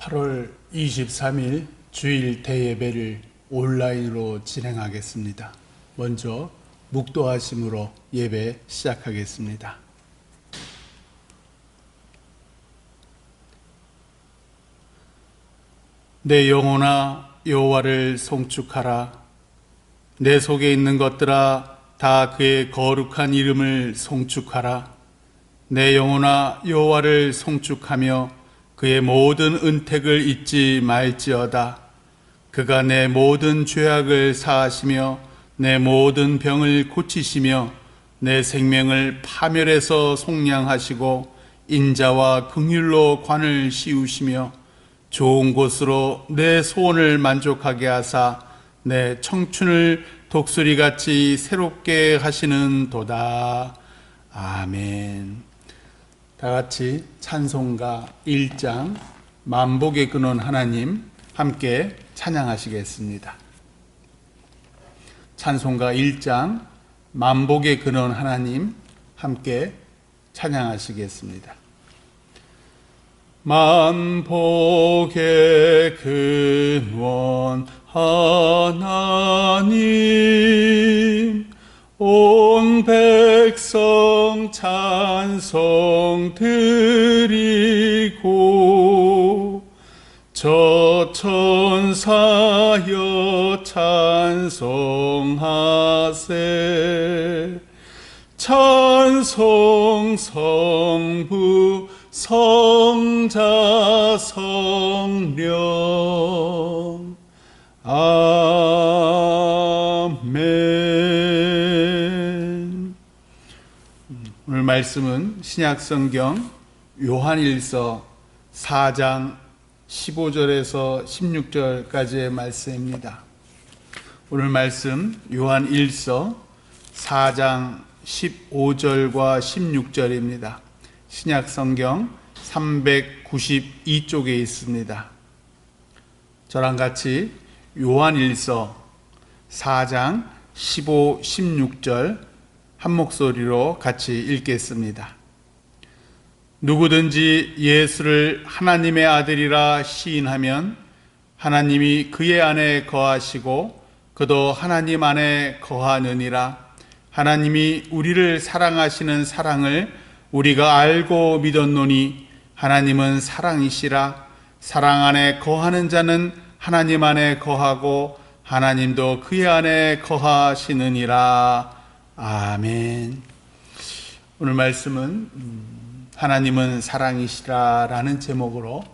8월 23일 주일 대예배를 온라인으로 진행하겠습니다. 먼저 묵도하심으로 예배 시작하겠습니다. 내 영혼아 여호와를 송축하라. 내 속에 있는 것들아 다 그의 거룩한 이름을 송축하라. 내 영혼아 여호와를 송축하며 그의 모든 은택을 잊지 말지어다. 그가 내 모든 죄악을 사하시며 내 모든 병을 고치시며 내 생명을 파멸에서 속량하시고 인자와 긍휼로 관을 씌우시며 좋은 곳으로 내 소원을 만족하게 하사 내 청춘을 독수리같이 새롭게 하시는 도다. 아멘. 다같이 찬송가 1장 만복의 근원 하나님 함께 찬양하시겠습니다. 찬송가 1장 만복의 근원 하나님 함께 찬양하시겠습니다. 만복의 근원 하나님 온 백성 찬송 드리고 저 천사여 찬송하세. 찬송 성부 성자 성령 아멘. 오늘 말씀은 신약성경 요한일서 4장 15절에서 16절까지의 말씀입니다. 오늘 말씀 요한일서 4장 15절과 16절입니다. 신약성경 392쪽에 있습니다. 저랑 같이 요한일서 4장 15, 16절 한 목소리로 같이 읽겠습니다. 누구든지 예수를 하나님의 아들이라 시인하면 하나님이 그의 안에 거하시고 그도 하나님 안에 거하느니라. 하나님이 우리를 사랑하시는 사랑을 우리가 알고 믿었노니 하나님은 사랑이시라. 사랑 안에 거하는 자는 하나님 안에 거하고 하나님도 그의 안에 거하시느니라. 아멘. 오늘 말씀은 하나님은 사랑이시라라는 제목으로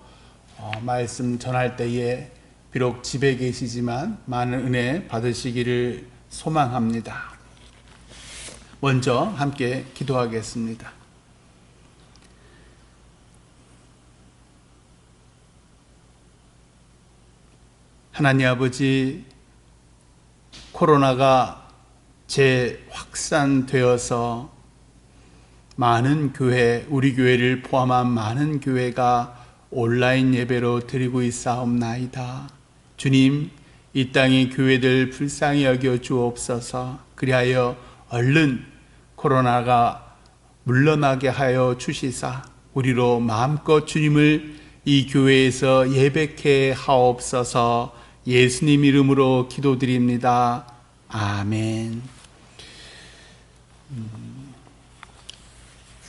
말씀 전할 때에 비록 집에 계시지만 많은 은혜 받으시기를 소망합니다. 먼저 함께 기도하겠습니다. 하나님 아버지, 코로나가 재확산되어서 많은 교회, 우리 교회를 포함한 많은 교회가 온라인 예배로 드리고 있사옵나이다. 주님, 이 땅의 교회들 불쌍히 여겨 주옵소서. 그리하여 얼른 코로나가 물러나게 하여 주시사 우리로 마음껏 주님을 이 교회에서 예배케 하옵소서. 예수님 이름으로 기도드립니다. 아멘.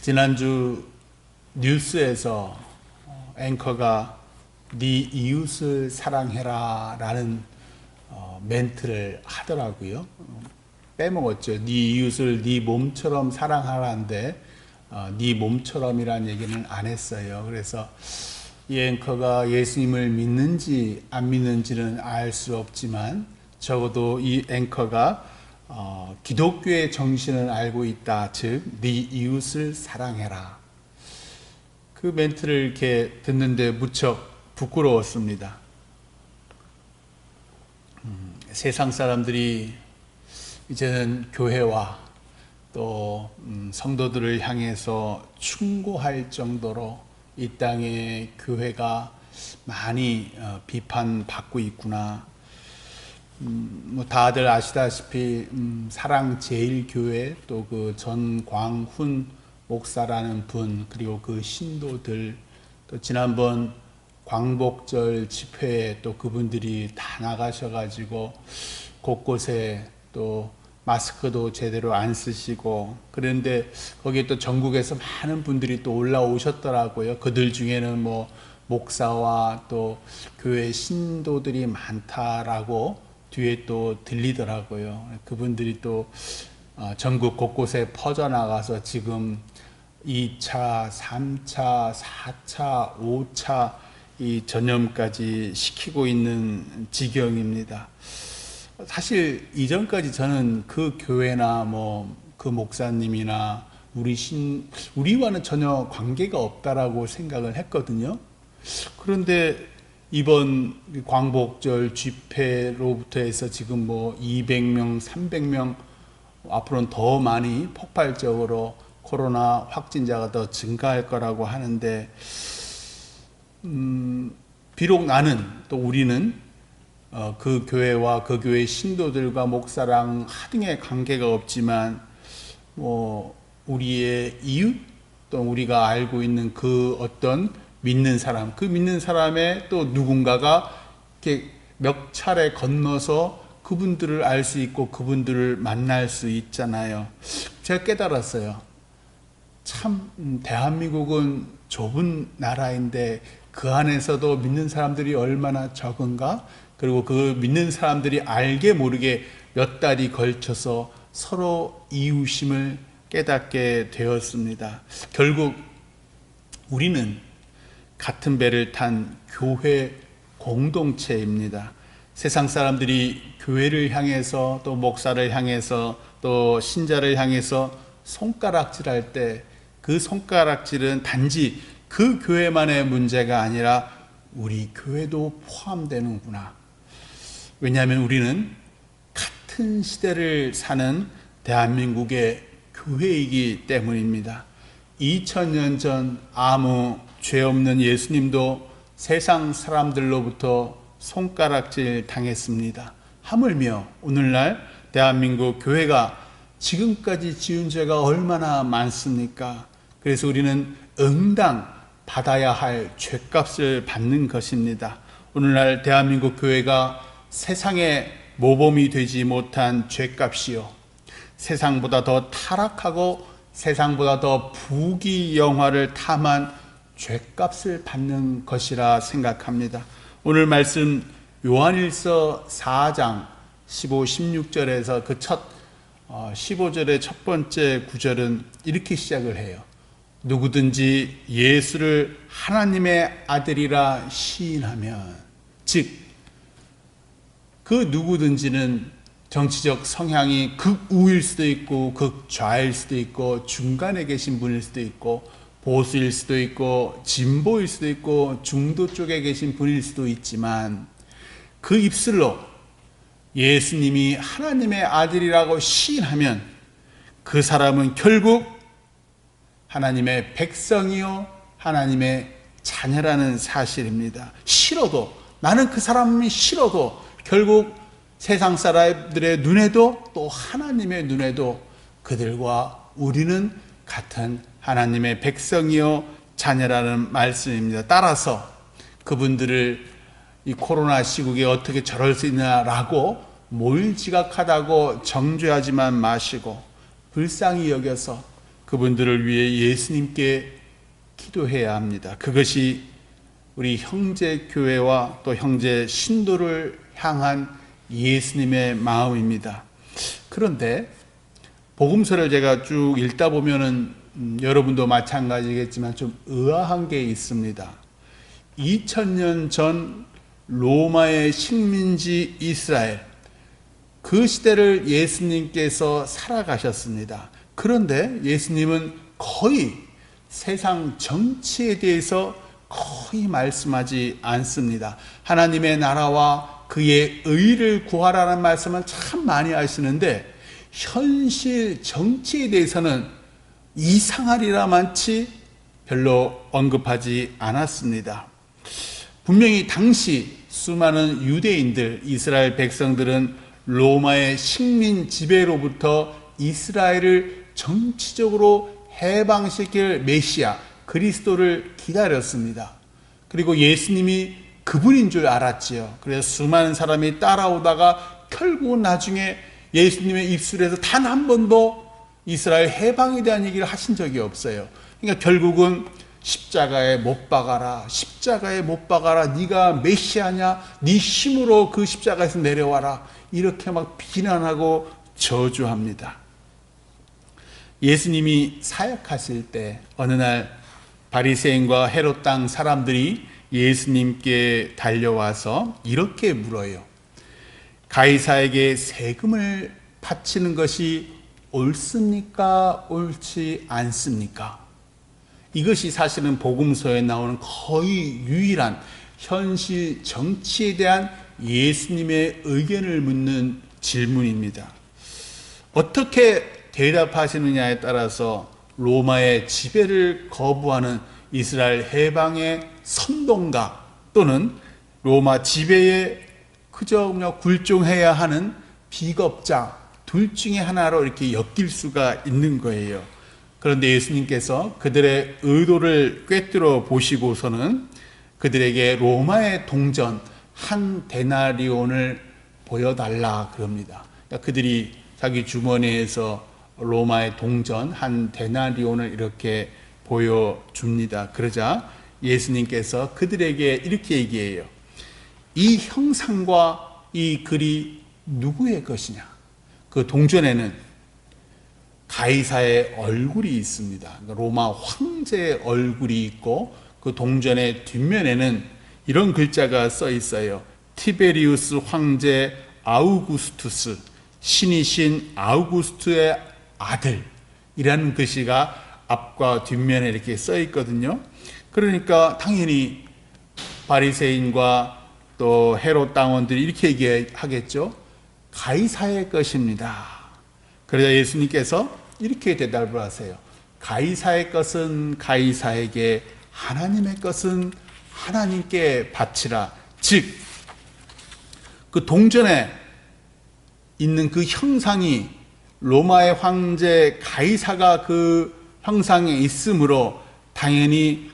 지난주 뉴스에서 앵커가 네 이웃을 사랑해라 라는 멘트를 하더라고요. 빼먹었죠. 네 이웃을 네 몸처럼 사랑하라는데 네 몸처럼이라는 얘기는 안 했어요. 그래서 이 앵커가 예수님을 믿는지 안 믿는지는 알 수 없지만 적어도 이 앵커가 기독교의 정신을 알고 있다. 즉, 네 이웃을 사랑해라. 그 멘트를 이렇게 듣는데 무척 부끄러웠습니다. 세상 사람들이 이제는 교회와 또 성도들을 향해서 충고할 정도로 이 땅의 교회가 많이 비판받고 있구나. 다들 아시다시피 사랑제일교회 또 그 전광훈 목사라는 분, 그리고 그 신도들, 또 지난번 광복절 집회에 또 그분들이 다 나가셔가지고 곳곳에 또 마스크도 제대로 안 쓰시고, 그런데 거기에 또 전국에서 많은 분들이 또 올라오셨더라고요. 그들 중에는 뭐 목사와 또 교회 신도들이 많다라고 뒤에 또 들리더라고요. 그분들이 또 전국 곳곳에 퍼져나가서 지금 2차, 3차, 4차, 5차 이 전염까지 시키고 있는 지경입니다. 사실 이전까지 저는 그 교회나 뭐 그 목사님이나 우리와는 전혀 관계가 없다라고 생각을 했거든요. 그런데 이번 광복절 집회로부터 해서 지금 뭐 200명, 300명, 앞으로는 더 많이 폭발적으로 코로나 확진자가 더 증가할 거라고 하는데, 비록 나는 또 우리는 그 교회와 그 교회 신도들과 목사랑 하등의 관계가 없지만, 뭐 우리의 이웃 또 우리가 알고 있는 그 어떤 믿는 사람, 그 믿는 사람의 또 누군가가 이렇게 몇 차례 건너서 그분들을 알 수 있고 그분들을 만날 수 있잖아요. 제가 깨달았어요. 참 대한민국은 좁은 나라인데 그 안에서도 믿는 사람들이 얼마나 적은가? 그리고 그 믿는 사람들이 알게 모르게 몇 달이 걸쳐서 서로 이웃임을 깨닫게 되었습니다. 결국 우리는 같은 배를 탄 교회 공동체입니다. 세상 사람들이 교회를 향해서 또 목사를 향해서 또 신자를 향해서 손가락질할 때 그 손가락질은 단지 그 교회만의 문제가 아니라 우리 교회도 포함되는구나. 왜냐하면 우리는 같은 시대를 사는 대한민국의 교회이기 때문입니다. 2000년 전 아무 죄 없는 예수님도 세상 사람들로부터 손가락질 당했습니다. 하물며 오늘날 대한민국 교회가 지금까지 지은 죄가 얼마나 많습니까? 그래서 우리는 응당 받아야 할 죄값을 받는 것입니다. 오늘날 대한민국 교회가 세상의 모범이 되지 못한 죄값이요, 세상보다 더 타락하고 세상보다 더 부귀영화를 탐한 죄값을 받는 것이라 생각합니다. 오늘 말씀 요한일서 4장 15, 16절에서 그 15절의 첫 번째 구절은 이렇게 시작을 해요. 누구든지 예수를 하나님의 아들이라 시인하면, 즉 그 누구든지는 정치적 성향이 극우일 수도 있고 극좌일 수도 있고 중간에 계신 분일 수도 있고 보수일 수도 있고 진보일 수도 있고 중도 쪽에 계신 분일 수도 있지만, 그 입술로 예수님이 하나님의 아들이라고 시인하면 그 사람은 결국 하나님의 백성이요 하나님의 자녀라는 사실입니다. 싫어도, 나는 그 사람이 싫어도 결국 세상 사람들의 눈에도 또 하나님의 눈에도 그들과 우리는 같은 하나님의 백성이요 자녀라는 말씀입니다. 따라서 그분들을 이 코로나 시국에 어떻게 저럴 수 있냐라고 몰지각하다고 정죄하지만 마시고 불쌍히 여겨서 그분들을 위해 예수님께 기도해야 합니다. 그것이 우리 형제 교회와 또 형제 신도를 향한 예수님의 마음입니다. 그런데 복음서를 제가 쭉 읽다 보면은 여러분도 마찬가지겠지만 좀 의아한 게 있습니다. 2000년 전 로마의 식민지 이스라엘, 그 시대를 예수님께서 살아가셨습니다. 그런데 예수님은 거의 세상 정치에 대해서 거의 말씀하지 않습니다. 하나님의 나라와 그의 의를 구하라는 말씀은 참 많이 하시는데 현실 정치에 대해서는 이상하리라만치 별로 언급하지 않았습니다. 분명히 당시 수많은 유대인들, 이스라엘 백성들은 로마의 식민 지배로부터 이스라엘을 정치적으로 해방시킬 메시아 그리스도를 기다렸습니다. 그리고 예수님이 그분인 줄 알았지요. 그래서 수많은 사람이 따라오다가 결국 나중에 예수님의 입술에서 단 한 번도 이스라엘 해방에 대한 얘기를 하신 적이 없어요. 그러니까 결국은 십자가에 못 박아라, 십자가에 못 박아라, 네가 메시아냐, 네 힘으로 그 십자가에서 내려와라, 이렇게 막 비난하고 저주합니다. 예수님이 사역하실 때 어느 날 바리새인과 헤롯 땅 사람들이 예수님께 달려와서 이렇게 물어요. 가이사에게 세금을 바치는 것이 옳습니까? 옳지 않습니까? 이것이 사실은 복음서에 나오는 거의 유일한 현실 정치에 대한 예수님의 의견을 묻는 질문입니다. 어떻게 대답하시느냐에 따라서 로마의 지배를 거부하는 이스라엘 해방의 선동가 또는 로마 지배에 그저 굴종해야 하는 비겁자 둘 중에 하나로 이렇게 엮일 수가 있는 거예요. 그런데 예수님께서 그들의 의도를 꿰뚫어 보시고서는 그들에게 로마의 동전 한 데나리온을 보여달라 그럽니다. 그러니까 그들이 자기 주머니에서 로마의 동전 한 데나리온을 이렇게 보여줍니다. 그러자 예수님께서 그들에게 이렇게 얘기해요. 이 형상과 이 글이 누구의 것이냐? 그 동전에는 가이사의 얼굴이 있습니다. 로마 황제의 얼굴이 있고 그 동전의 뒷면에는 이런 글자가 써 있어요. 티베리우스 황제 아우구스투스, 신이신 아우구스트의 아들이라는 글씨가 앞과 뒷면에 이렇게 써 있거든요. 그러니까 당연히 바리새인과 또 헤롯 당원들이 이렇게 얘기하겠죠. 가이사의 것입니다. 그러자 예수님께서 이렇게 대답을 하세요. 가이사의 것은 가이사에게, 하나님의 것은 하나님께 바치라. 즉, 그 동전에 있는 그 형상이 로마의 황제 가이사가 그 형상에 있으므로 당연히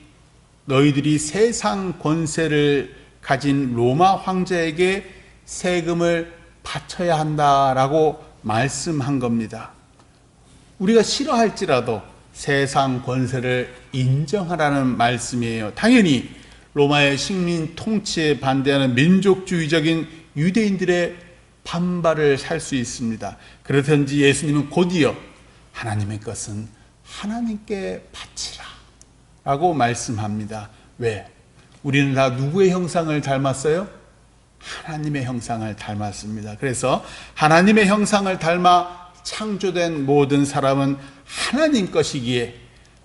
너희들이 세상 권세를 가진 로마 황제에게 세금을 바쳐야 한다라고 말씀한 겁니다. 우리가 싫어할지라도 세상 권세를 인정하라는 말씀이에요. 당연히 로마의 식민 통치에 반대하는 민족주의적인 유대인들의 반발을 살 수 있습니다. 그러든지 예수님은 곧이어 하나님의 것은 하나님께 바치라 라고 말씀합니다. 왜? 우리는 다 누구의 형상을 닮았어요? 하나님의 형상을 닮았습니다. 그래서 하나님의 형상을 닮아 창조된 모든 사람은 하나님 것이기에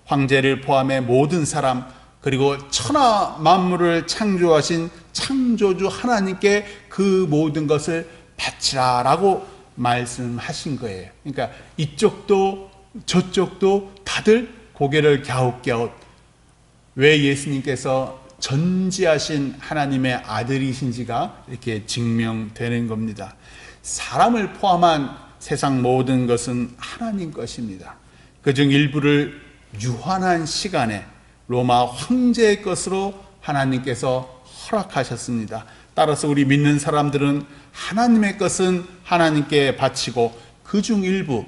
황제를 포함해 모든 사람 그리고 천하 만물을 창조하신 창조주 하나님께 그 모든 것을 바치라 라고 말씀하신 거예요. 그러니까 이쪽도 저쪽도 다들 고개를 갸웃갸웃. 왜 예수님께서 전지하신 하나님의 아들이신지가 이렇게 증명되는 겁니다. 사람을 포함한 세상 모든 것은 하나님 것입니다. 그중 일부를 유한한 시간에 로마 황제의 것으로 하나님께서 허락하셨습니다. 따라서 우리 믿는 사람들은 하나님의 것은 하나님께 바치고 그중 일부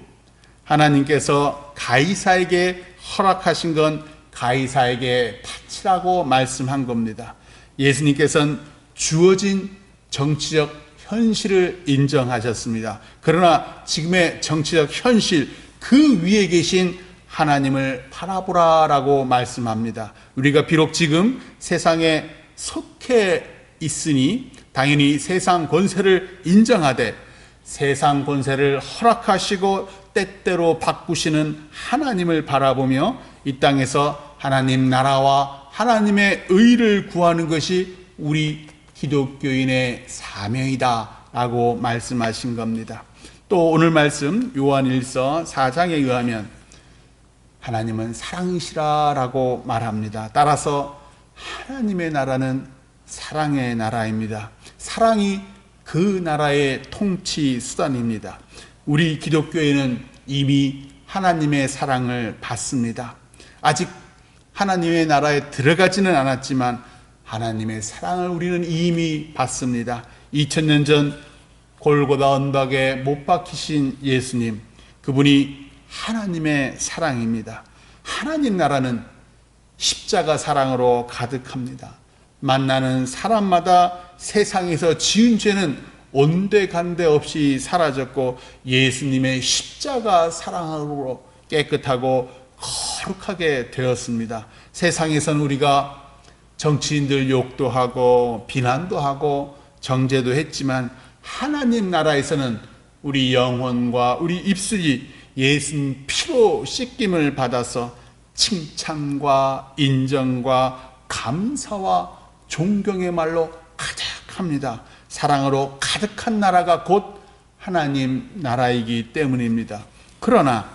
하나님께서 가이사에게 허락하신 건 가이사에게 바치라고 말씀한 겁니다. 예수님께서는 주어진 정치적 현실을 인정하셨습니다. 그러나 지금의 정치적 현실 그 위에 계신 하나님을 바라보라라고 말씀합니다. 우리가 비록 지금 세상에 속해 있으니 당연히 세상 권세를 인정하되 세상 권세를 허락하시고 때때로 바꾸시는 하나님을 바라보며 이 땅에서 하나님 나라와 하나님의 의를 구하는 것이 우리 기독교인의 사명이다 라고 말씀하신 겁니다. 또 오늘 말씀 요한일서 4장에 의하면 하나님은 사랑이시라 라고 말합니다. 따라서 하나님의 나라는 사랑의 나라입니다. 사랑이 그 나라의 통치 수단입니다. 우리 기독교회는 이미 하나님의 사랑을 받습니다. 아직 하나님의 나라에 들어가지는 않았지만 하나님의 사랑을 우리는 이미 받습니다. 2000년 전 골고다 언덕에 못 박히신 예수님, 그분이 하나님의 사랑입니다. 하나님 나라는 십자가 사랑으로 가득합니다. 만나는 사람마다 세상에서 지은 죄는 온데간데 없이 사라졌고 예수님의 십자가 사랑으로 깨끗하고 거룩하게 되었습니다. 세상에서는 우리가 정치인들 욕도 하고 비난도 하고 정죄도 했지만 하나님 나라에서는 우리 영혼과 우리 입술이 예수님 피로 씻김을 받아서 칭찬과 인정과 감사와 존경의 말로 가득합니다. 사랑으로 가득한 나라가 곧 하나님 나라이기 때문입니다. 그러나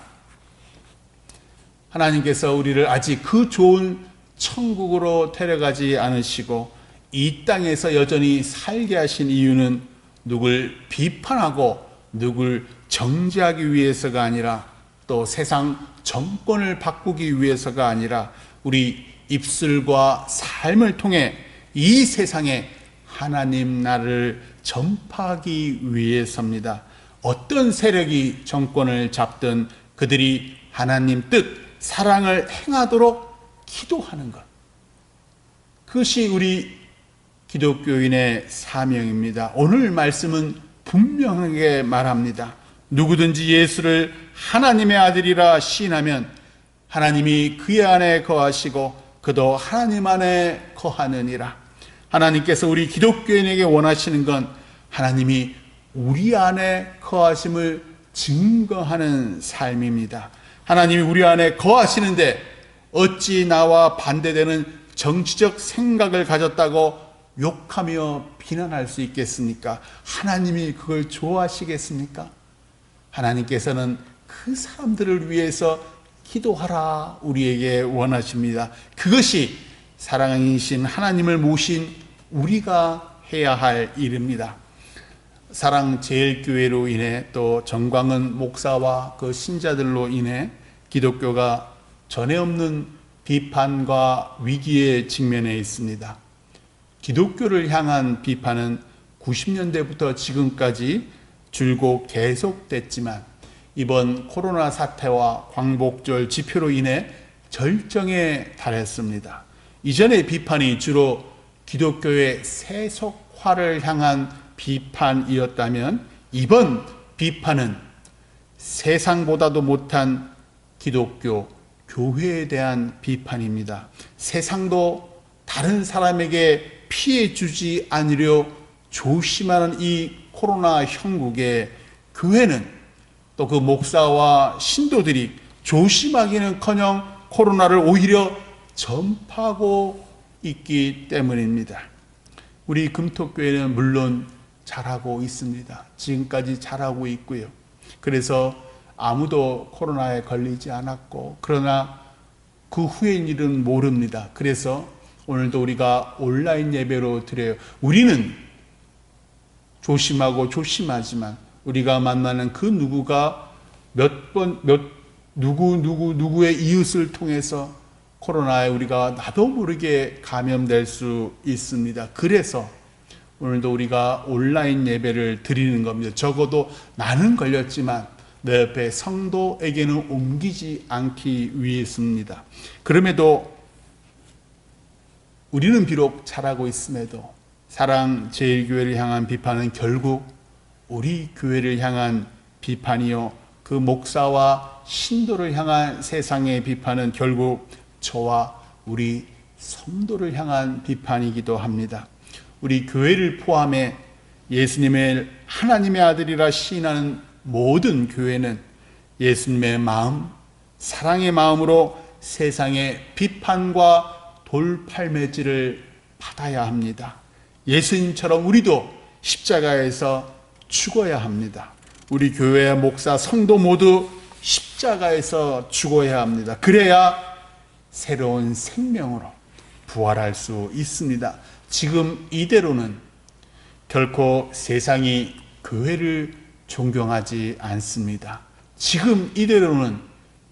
하나님께서 우리를 아직 그 좋은 천국으로 데려가지 않으시고 이 땅에서 여전히 살게 하신 이유는 누굴 비판하고 누굴 정죄하기 위해서가 아니라 또 세상 정권을 바꾸기 위해서가 아니라 우리 입술과 삶을 통해 이 세상에 하나님 나라를 전파하기 위해서입니다. 어떤 세력이 정권을 잡든 그들이 하나님 뜻, 사랑을 행하도록 기도하는 것. 그것이 우리 기독교인의 사명입니다. 오늘 말씀은 분명하게 말합니다. 누구든지 예수를 하나님의 아들이라 시인하면 하나님이 그의 안에 거하시고 그도 하나님 안에 거하느니라. 하나님께서 우리 기독교인에게 원하시는 건 하나님이 우리 안에 거하심을 증거하는 삶입니다. 하나님이 우리 안에 거하시는데 어찌 나와 반대되는 정치적 생각을 가졌다고 욕하며 비난할 수 있겠습니까? 하나님이 그걸 좋아하시겠습니까? 하나님께서는 그 사람들을 위해서 기도하라 우리에게 원하십니다. 그것이 사랑이신 하나님을 모신 우리가 해야 할 일입니다. 사랑제일교회로 인해 또 정광은 목사와 그 신자들로 인해 기독교가 전에 없는 비판과 위기에 직면해 있습니다. 기독교를 향한 비판은 90년대부터 지금까지 줄곧 계속됐지만 이번 코로나 사태와 광복절 집회로 인해 절정에 달했습니다. 이전의 비판이 주로 기독교의 세속화를 향한 비판이었다면 이번 비판은 세상보다도 못한 기독교, 교회에 대한 비판입니다. 세상도 다른 사람에게 피해 주지 않으려 조심하는 이 코로나 형국에 교회는 또 그 목사와 신도들이 조심하기는커녕 코로나를 오히려 전파하고 있기 때문입니다. 우리 금토교회는 물론 잘하고 있습니다. 지금까지 잘하고 있고요. 그래서 아무도 코로나에 걸리지 않았고 그러나 그 후의 일은 모릅니다. 그래서 오늘도 우리가 온라인 예배로 드려요. 우리는 조심하고 조심하지만 우리가 만나는 그 누구가 누구의 이웃을 통해서 코로나에 우리가 나도 모르게 감염될 수 있습니다. 그래서 오늘도 우리가 온라인 예배를 드리는 겁니다. 적어도 나는 걸렸지만 내 옆에 성도에게는 옮기지 않기 위해서입니다. 그럼에도 우리는 비록 잘하고 있음에도 사랑제일교회를 향한 비판은 결국 우리 교회를 향한 비판이요 그 목사와 신도를 향한 세상의 비판은 결국 저와 우리 성도를 향한 비판이기도 합니다. 우리 교회를 포함해 예수님의 하나님의 아들이라 시인하는 모든 교회는 예수님의 마음, 사랑의 마음으로 세상의 비판과 돌팔매질을 받아야 합니다. 예수님처럼 우리도 십자가에서 죽어야 합니다. 우리 교회의 목사, 성도 모두 십자가에서 죽어야 합니다. 그래야 새로운 생명으로 부활할 수 있습니다. 지금 이대로는 결코 세상이 교회를 존경하지 않습니다. 지금 이대로는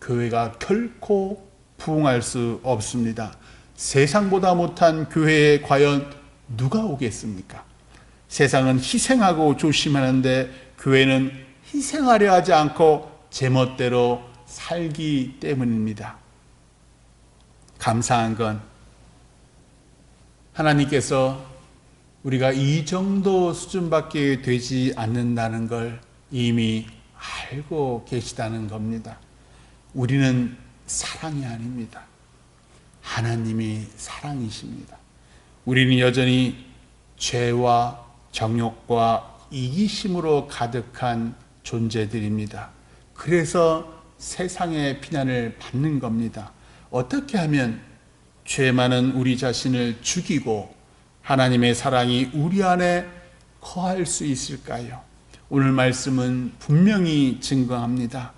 교회가 결코 부흥할 수 없습니다. 세상보다 못한 교회에 과연 누가 오겠습니까? 세상은 희생하고 조심하는데 교회는 희생하려 하지 않고 제멋대로 살기 때문입니다. 감사한 건 하나님께서 우리가 이 정도 수준밖에 되지 않는다는 걸 이미 알고 계시다는 겁니다. 우리는 사랑이 아닙니다. 하나님이 사랑이십니다. 우리는 여전히 죄와 정욕과 이기심으로 가득한 존재들입니다. 그래서 세상의 비난을 받는 겁니다. 어떻게 하면 죄 많은 우리 자신을 죽이고 하나님의 사랑이 우리 안에 거할 수 있을까요? 오늘 말씀은 분명히 증거합니다.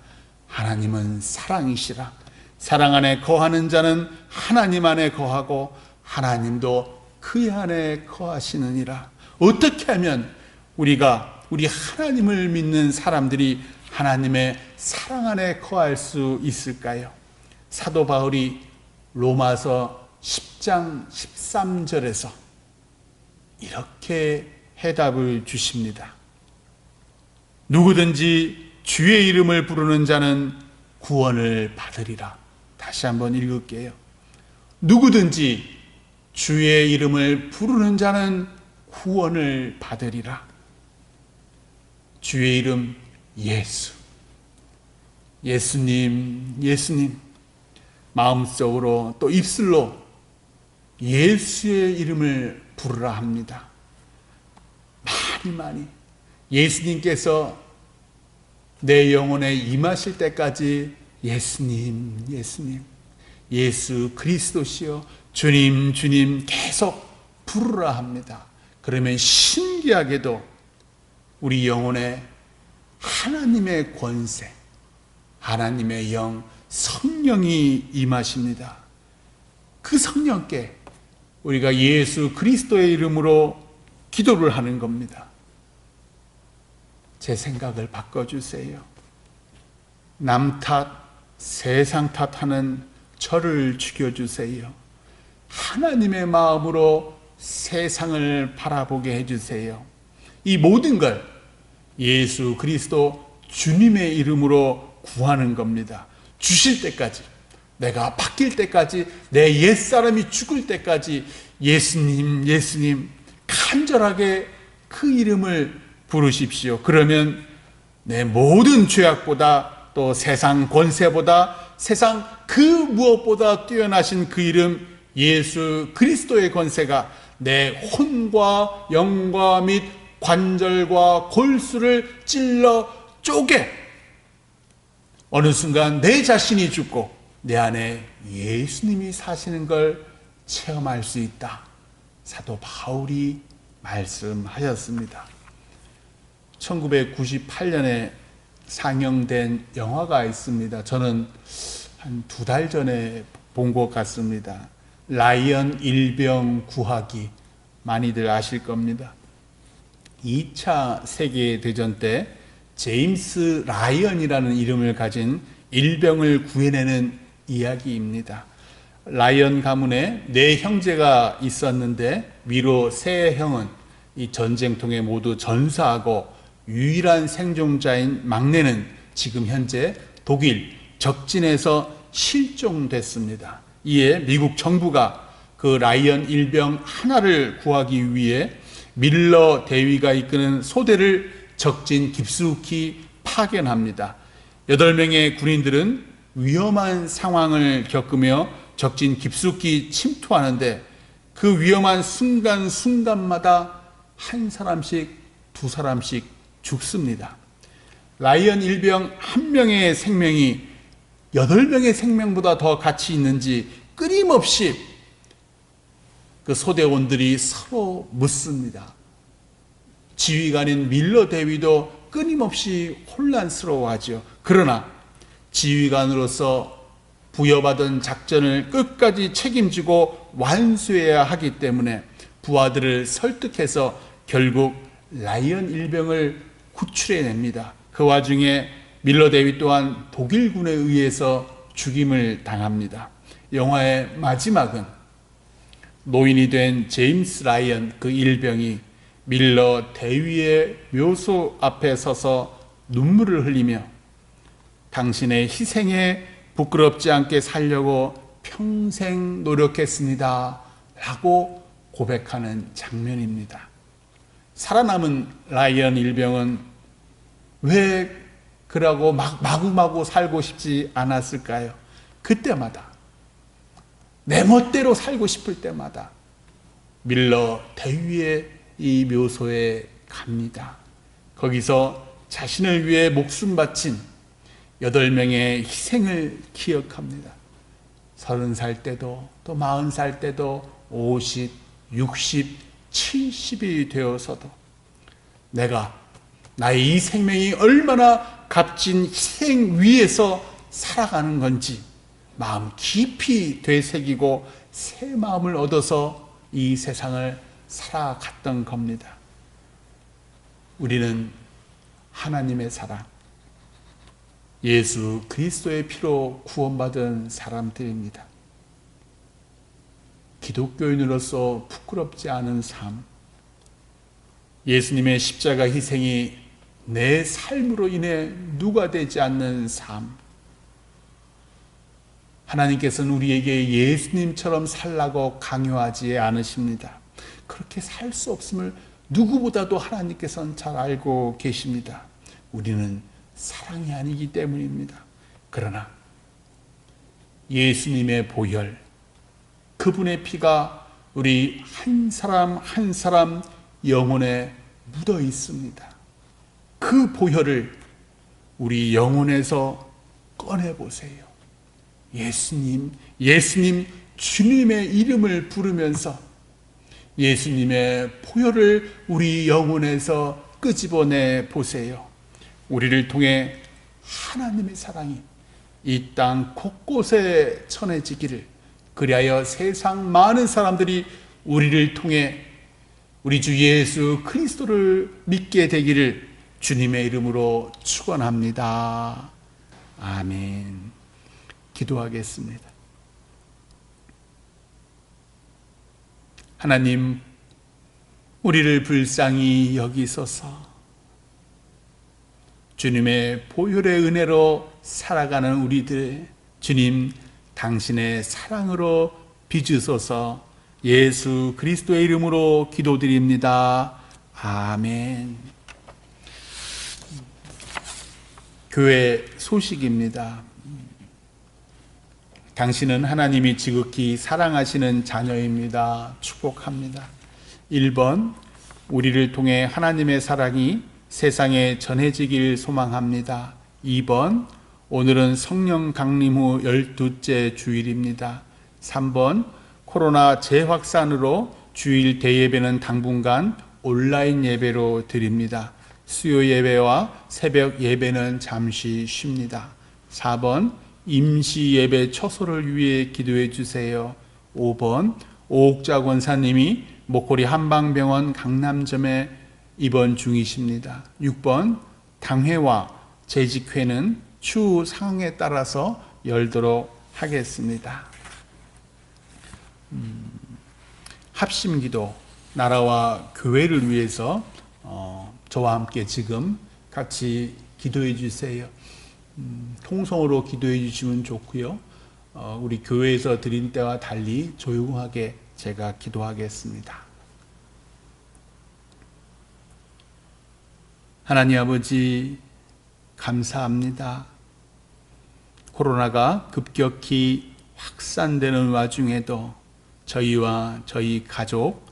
하나님은 사랑이시라. 사랑 안에 거하는 자는 하나님 안에 거하고 하나님도 그 안에 거하시느니라. 어떻게 하면 우리 하나님을 믿는 사람들이 하나님의 사랑 안에 거할 수 있을까요? 사도 바울이 로마서 10장 13절에서 이렇게 해답을 주십니다. 누구든지 주의 이름을 부르는 자는 구원을 받으리라. 다시 한번 읽을게요. 누구든지 주의 이름을 부르는 자는 구원을 받으리라. 주의 이름 예수. 예수님. 마음속으로 또 입술로 예수의 이름을 부르라 합니다. 많이 예수님께서 내 영혼에 임하실 때까지 예수님, 예수 그리스도시여 주님 계속 부르라 합니다. 그러면 신기하게도 우리 영혼에 하나님의 권세, 하나님의 영, 성령이 임하십니다. 그 성령께 우리가 예수 그리스도의 이름으로 기도를 하는 겁니다. 제 생각을 바꿔주세요. 남 탓, 세상 탓하는 저를 죽여주세요. 하나님의 마음으로 세상을 바라보게 해주세요. 이 모든 걸 예수 그리스도 주님의 이름으로 구하는 겁니다. 주실 때까지, 내가 바뀔 때까지, 내 옛사람이 죽을 때까지 예수님 간절하게 그 이름을 부르십시오. 그러면 내 모든 죄악보다 또 세상 권세보다 세상 그 무엇보다 뛰어나신 그 이름 예수 그리스도의 권세가 내 혼과 영과 및 관절과 골수를 찔러 쪼개 어느 순간 내 자신이 죽고 내 안에 예수님이 사시는 걸 체험할 수 있다. 사도 바울이 말씀하셨습니다. 1998년에 상영된 영화가 있습니다. 저는 한 2달 전에 본 것 같습니다. 라이언 일병 구하기. 많이들 아실 겁니다. 2차 세계대전 때 제임스 라이언이라는 이름을 가진 일병을 구해내는 이야기입니다. 라이언 가문에 4형제가 있었는데 위로 3형은 이 전쟁통에 모두 전사하고 유일한 생존자인 막내는 지금 현재 독일 적진에서 실종됐습니다. 이에 미국 정부가 그 라이언 일병 하나를 구하기 위해 밀러 대위가 이끄는 소대를 적진 깊숙이 파견합니다. 8명의 군인들은 위험한 상황을 겪으며 적진 깊숙이 침투하는데 그 위험한 순간순간마다 한 사람씩, 2사람씩 죽습니다. 라이언 일병 1명의 생명이 8명의 생명보다 더 가치 있는지 끊임없이 그 소대원들이 서로 묻습니다. 지휘관인 밀러 대위도 끊임없이 혼란스러워하죠. 그러나 지휘관으로서 부여받은 작전을 끝까지 책임지고 완수해야 하기 때문에 부하들을 설득해서 결국 라이언 일병을 구출해냅니다. 그 와중에 밀러 대위 또한 독일군에 의해서 죽임을 당합니다. 영화의 마지막은 노인이 된 제임스 라이언 그 일병이 밀러 대위의 묘소 앞에 서서 눈물을 흘리며 당신의 희생에 부끄럽지 않게 살려고 평생 노력했습니다 라고 고백하는 장면입니다. 살아남은 라이언 일병은 왜 그러고 마구마구 살고 싶지 않았을까요? 그때마다 내 멋대로 살고 싶을 때마다 밀러 대위의 이 묘소에 갑니다. 거기서 자신을 위해 목숨 바친 8명의 희생을 기억합니다. 30살 때도 또 40살 때도 50, 60, 70이 되어서도 내가 나의 이 생명이 얼마나 값진 희생 위에서 살아가는 건지 마음 깊이 되새기고 새 마음을 얻어서 이 세상을 살아갔던 겁니다. 우리는 하나님의 사랑, 예수 그리스도의 피로 구원받은 사람들입니다. 기독교인으로서 부끄럽지 않은 삶, 예수님의 십자가 희생이 내 삶으로 인해 누가 되지 않는 삶, 하나님께서는 우리에게 예수님처럼 살라고 강요하지 않으십니다. 그렇게 살 수 없음을 누구보다도 하나님께서는 잘 알고 계십니다. 우리는 사랑이 아니기 때문입니다. 그러나 예수님의 보혈, 그분의 피가 우리 한 사람 한 사람 영혼에 묻어 있습니다. 그 보혈을 우리 영혼에서 꺼내보세요. 예수님, 예수님, 주님의 이름을 부르면서 예수님의 보혈을 우리 영혼에서 끄집어내 보세요. 우리를 통해 하나님의 사랑이 이 땅 곳곳에 전해지기를, 그리하여 세상 많은 사람들이 우리를 통해 우리 주 예수 그리스도를 믿게 되기를 주님의 이름으로 축원합니다. 아멘. 기도하겠습니다. 하나님, 우리를 불쌍히 여기소서. 주님의 보혈의 은혜로 살아가는 우리들, 주님 당신의 사랑으로 빚으소서. 예수 그리스도의 이름으로 기도드립니다. 아멘. 교회 소식입니다. 당신은 하나님이 지극히 사랑하시는 자녀입니다. 축복합니다. 1번, 우리를 통해 하나님의 사랑이 세상에 전해지길 소망합니다. 2번, 오늘은 성령 강림 후 12째 주일입니다. 3번, 코로나 재확산으로 주일 대예배는 당분간 온라인 예배로 드립니다. 수요 예배와 새벽 예배는 잠시 쉽니다. 4번, 임시 예배 처소를 위해 기도해 주세요. 5번, 오옥자 권사님이 목걸이 한방병원 강남점에 입원 중이십니다. 6번, 당회와 재직회는 추후 상황에 따라서 열도록 하겠습니다. 합심기도, 나라와 교회를 위해서 저와 함께 지금 같이 기도해 주세요. 통성으로 기도해 주시면 좋고요. 우리 교회에서 드린 때와 달리 조용하게 제가 기도하겠습니다. 하나님 아버지, 감사합니다. 코로나가 급격히 확산되는 와중에도 저희와 저희 가족,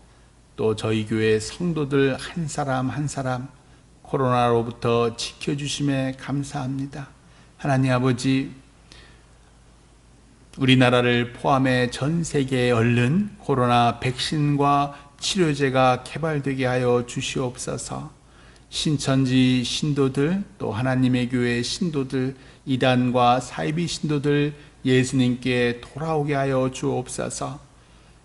또 저희 교회 성도들 한 사람 한 사람 코로나로부터 지켜주심에 감사합니다. 하나님 아버지, 우리나라를 포함해 전 세계에 얼른 코로나 백신과 치료제가 개발되게 하여 주시옵소서. 신천지 신도들, 또 하나님의 교회 신도들, 이단과 사이비 신도들 예수님께 돌아오게 하여 주옵소서.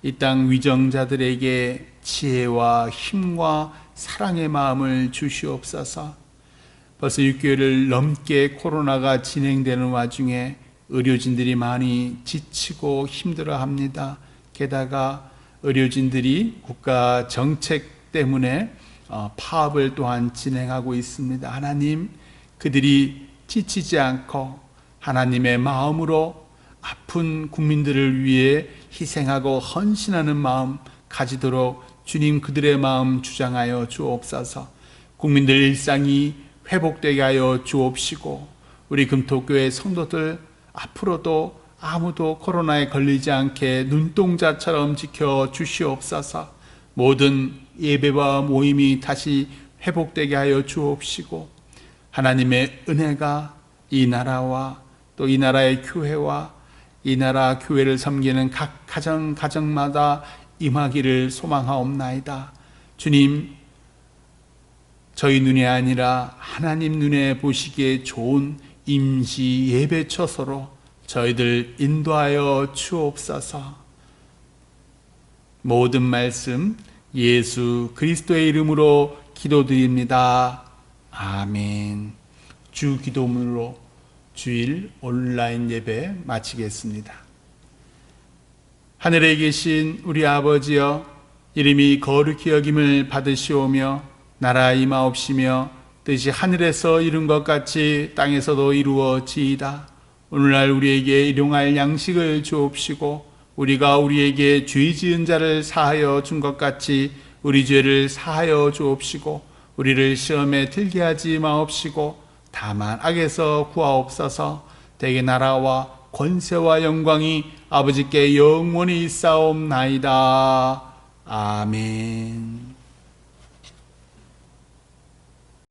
이 땅 위정자들에게 지혜와 힘과 사랑의 마음을 주시옵소서. 벌써 6개월을 넘게 코로나가 진행되는 와중에 의료진들이 많이 지치고 힘들어합니다. 게다가 의료진들이 국가 정책 때문에 파업을 또한 진행하고 있습니다. 하나님, 그들이 지치지 않고 하나님의 마음으로 아픈 국민들을 위해 희생하고 헌신하는 마음 가지도록 주님 그들의 마음 주장하여 주옵소서. 국민들 일상이 회복되게 하여 주옵시고 우리 금토교회 성도들 앞으로도 아무도 코로나에 걸리지 않게 눈동자처럼 지켜 주시옵소서. 모든 예배와 모임이 다시 회복되게 하여 주옵시고 하나님의 은혜가 이 나라와 또 이 나라의 교회와 이 나라 교회를 섬기는 각 가정마다 임하기를 소망하옵나이다. 주님, 저희 눈이 아니라 하나님 눈에 보시기에 좋은 임시 예배처소로 저희들 인도하여 주옵소서. 모든 말씀 예수 그리스도의 이름으로 기도드립니다. 아멘. 주 기도문으로 주일 온라인 예배 마치겠습니다. 하늘에 계신 우리 아버지여, 이름이 거룩히 여김을 받으시오며 나라 임하옵시며 뜻이 하늘에서 이룬 것 같이 땅에서도 이루어지이다. 오늘날 우리에게 일용할 양식을 주옵시고 우리가 우리에게 죄 지은 자를 사하여 준 것 같이 우리 죄를 사하여 주옵시고 우리를 시험에 들게 하지 마옵시고 다만 악에서 구하옵소서. 대개 나라와 권세와 영광이 아버지께 영원히 있사옵나이다. 아멘.